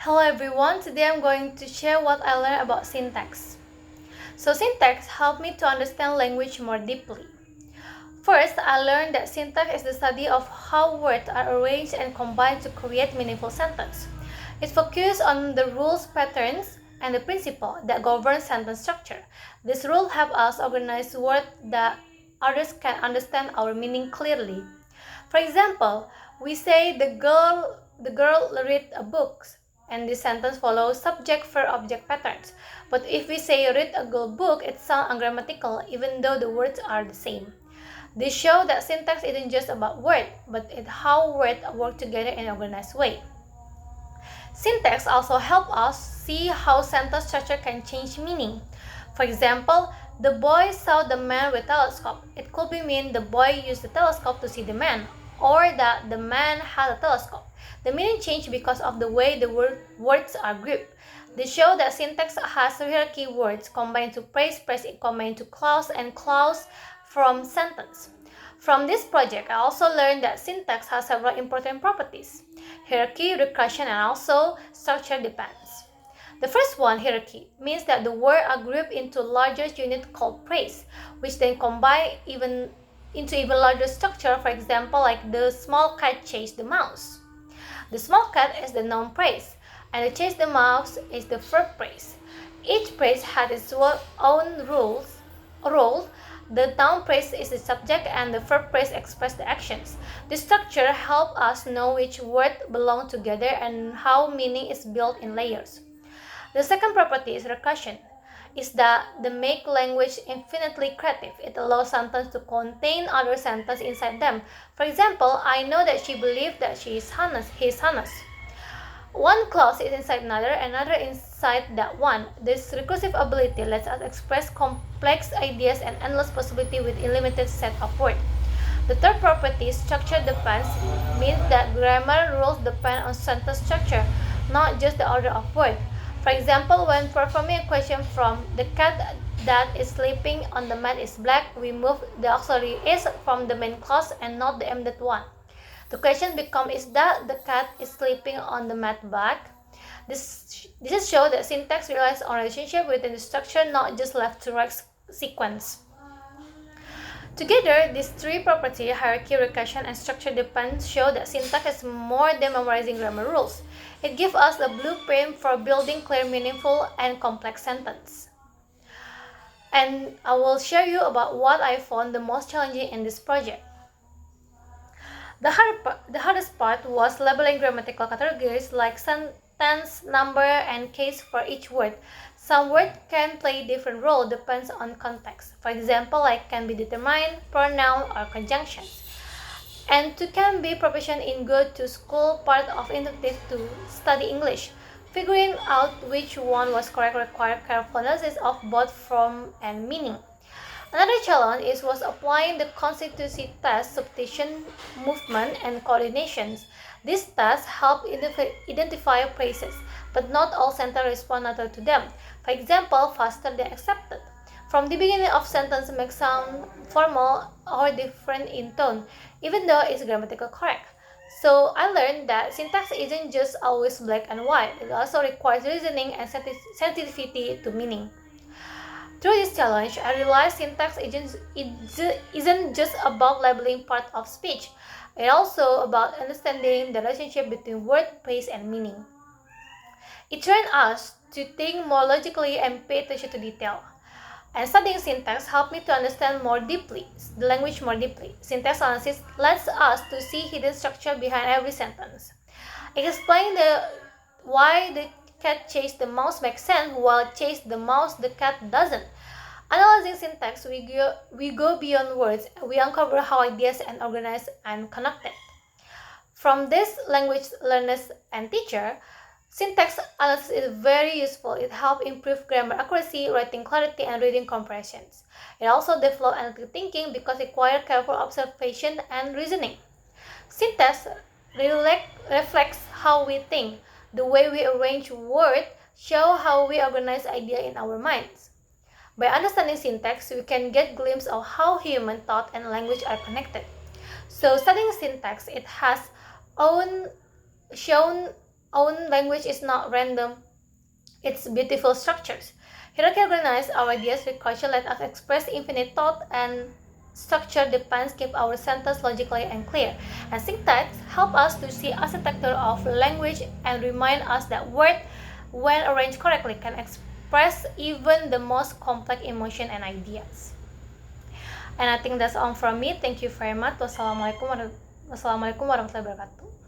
Hello everyone, today I'm going to share what I learned about syntax. So syntax helped me to understand language more deeply. First, I learned that syntax is the study of how words are arranged and combined to create meaningful sentences. It focuses on the rules, patterns, and the principle that govern sentence structure. This rule helps us organize words that others can understand our meaning clearly. For example, we say the girl read a book, and this sentence follows subject-verb-object patterns. But if we say read a girl book, it sounds ungrammatical even though the words are the same. This shows that syntax isn't just about words, but it's how words work together in an organized way. Syntax also helps us see how sentence structure can change meaning. For example, the boy saw the man with a telescope. It could be mean the boy used the telescope to see the man, or that the man had a telescope. The meaning changed because of the way the words are grouped. This shows that syntax has hierarchy words combined to phrase combined to clause, and clause from sentence. From this project, I also learned that syntax has several important properties: hierarchy, recursion, and also structure depends. The first one, hierarchy, means that the words are grouped into larger units called phrase, which then combine into even larger structure. For example, like the small cat chased the mouse. The small cat is the noun phrase, and the chase the mouse is the verb phrase. Each phrase has its own role. The noun phrase is the subject and the verb phrase express the actions. This structure helps us know which words belong together and how meaning is built in layers. The second property is recursion. Is that they make language infinitely creative. It allows sentences to contain other sentences inside them. For example, I know that she believed that he is honest. One clause is inside another inside that one. This recursive ability lets us express complex ideas and endless possibilities with a limited set of words. The third property, structure depends, means that grammar rules depend on sentence structure, not just the order of words. For example, when performing a question from the cat that is sleeping on the mat is black, we move the auxiliary is from the main clause and not the embedded one. The question becomes, is that the cat is sleeping on the mat black? This shows that syntax relies on relationship within the structure, not just left to right sequence. Together, these three properties, hierarchy, recursion, and structure depends, show that syntax is more than memorizing grammar rules. It gives us the blueprint for building clear, meaningful, and complex sentences. And I will share you about what I found the most challenging in this project. The hardest part was labeling grammatical categories like sentence, number, and case for each word. Some words can play different roles depends on context. For example, like can be determined, pronoun, or conjunctions. And to can be proficient in go to school part of initiative to study English. Figuring out which one was correct required careful analysis of both form and meaning. Another challenge was applying the constituency test, substitution, movement, and coordinations. These tests help identify phrases, but not all sentences respond to them. For example, faster than accepted. From the beginning of sentence may sound formal or different in tone, even though it's grammatically correct. So I learned that syntax isn't just always black and white. It also requires reasoning and sensitivity to meaning. Through this challenge, I realized syntax isn't just about labeling part of speech. It's also about understanding the relationship between word, phrase, and meaning. It trained us to think more logically and pay attention to detail. And studying syntax helped me to understand the language more deeply. Syntax analysis lets us to see hidden structure behind every sentence. It explains why the cat chased the mouse makes sense, while chase the mouse the cat doesn't. Analyzing syntax, we go beyond words. We uncover how ideas are organized and connected. From this language learners and teacher, syntax analysis is very useful. It helps improve grammar accuracy, writing clarity, and reading comprehensions. It also develops analytical thinking because it requires careful observation and reasoning. Syntax reflects how we think. The way we arrange words shows how we organize ideas in our minds. By understanding syntax, we can get a glimpse of how human thought and language are connected. So studying syntax, it has shown own language is not random, it's beautiful structures. Hierarchy organizes our ideas with culture let us express infinite thought, and structure depends keep our sentence logically and clear. And syntax help us to see architecture of language and remind us that words, when arranged correctly, can express even the most complex emotion and ideas. And I think that's all from me. Thank you very much. Wassalamualaikum warahmatullahi wabarakatuh.